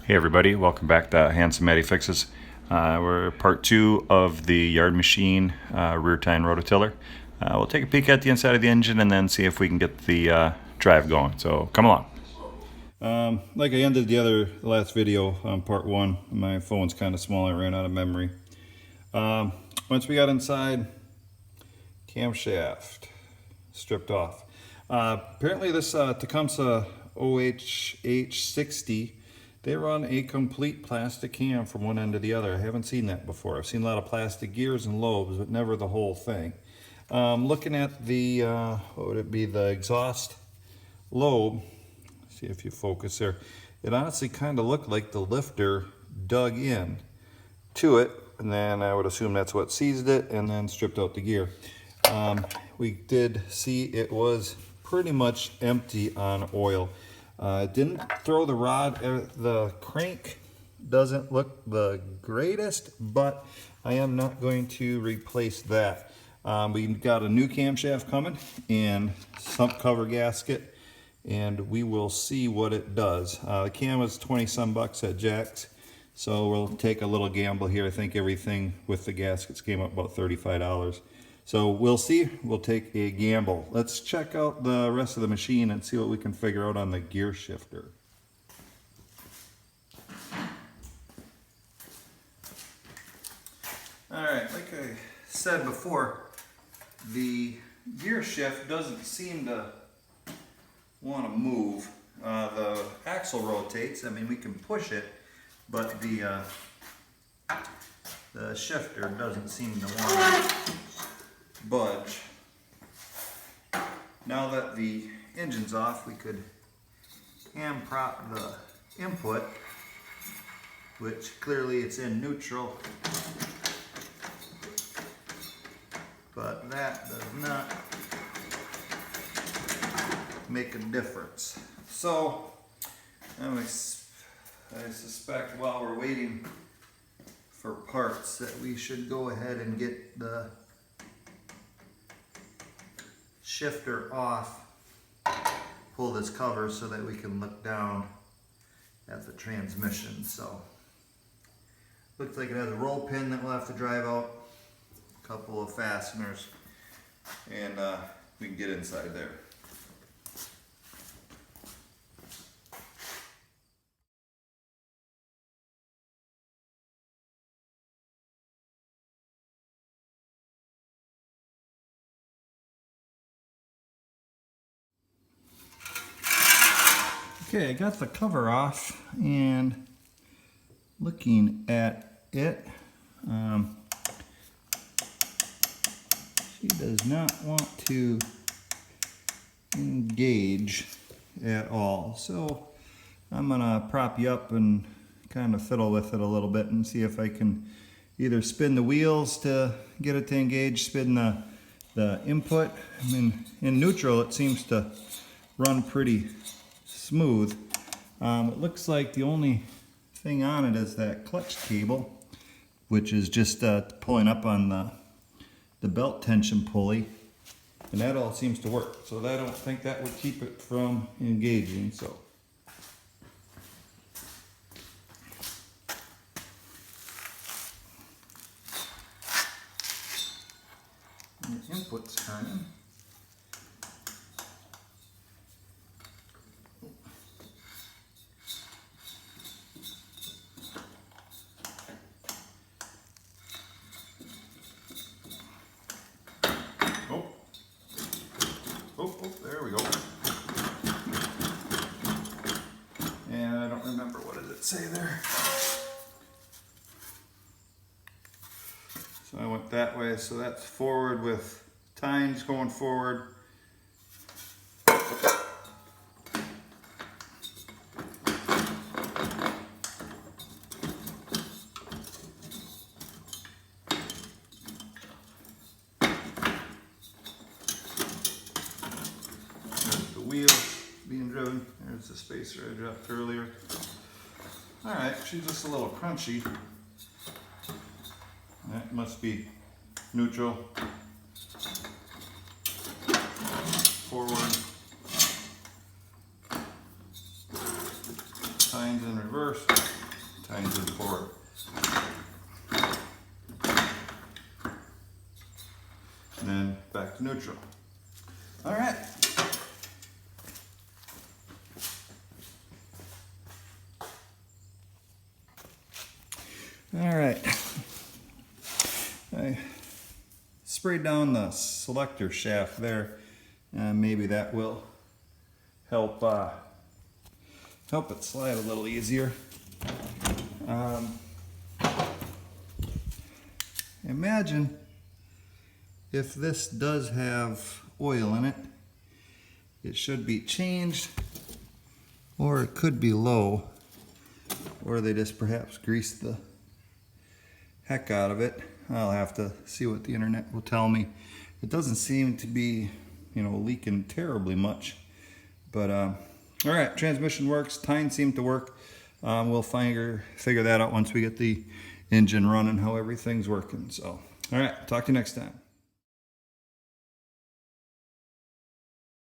Hey everybody, welcome back to Handsome Matty Fixes. We're part 2 of the yard machine rear tine rototiller. We'll take a peek at the inside of the engine and then see if we can get the drive going. So come along. Like I ended the last video on part 1, my phone's kind of small, I ran out of memory. Once we got inside, camshaft stripped off. Apparently this Tecumseh OHH60, they run a complete plastic cam from one end to the other. I haven't seen that before. I've seen a lot of plastic gears and lobes, but never the whole thing. Looking at the, what would it be, the exhaust lobe, see if you focus there, it honestly kind of looked like the lifter dug in to it, and then I would assume that's what seized it and then stripped out the gear. We did see it was pretty much empty on oil. Didn't throw the rod, the crank doesn't look the greatest, but I am not going to replace that. We got a new camshaft coming and sump cover gasket, and we will see what it does. The cam was 20 some bucks at Jack's, so we'll take a little gamble here. I think everything with the gaskets came up about $35. So we'll see, we'll take a gamble. Let's check out the rest of the machine and see what we can figure out on the gear shifter. All right, like I said before, the gear shift doesn't seem to want to move. The axle rotates, I mean we can push it, but the shifter doesn't seem to want to budge. Now that the engine's off, we could hand prop the input, which clearly it's in neutral, but that does not make a difference. So I suspect while we're waiting for parts that we should go ahead and get the shifter off, pull this cover so that we can look down at the transmission. So looks like it has a roll pin that we'll have to drive out, a couple of fasteners, and we can get inside there. Okay, I got the cover off, and looking at it, she does not want to engage at all. So I'm gonna prop you up and kind of fiddle with it a little bit and see if I can either spin the wheels to get it to engage, spin the input. I mean, in neutral it seems to run pretty smooth. It looks like the only thing on it is that clutch cable, which is just pulling up on the belt tension pulley, and that all seems to work. So I don't think that would keep it from engaging. So the input's turning. There we go. And I don't remember, what did it say there? So I went that way, so that's forward with tines going forward. Wheel being driven. There's the spacer I dropped earlier. Alright, she's just a little crunchy. That must be neutral. Forward. tines in reverse, tines in forward. And then back to neutral. All right. All right. I sprayed down the selector shaft there, and maybe that will help help it slide a little easier. Imagine if this does have oil in it, it should be changed, or it could be low, or they just perhaps greased the heck out of it. I'll have to see what the internet will tell me. It doesn't seem to be, you know, leaking terribly much, but all right, transmission works, tines seem to work. We'll figure that out once we get the engine running, how everything's working. So, all right, talk to you next time.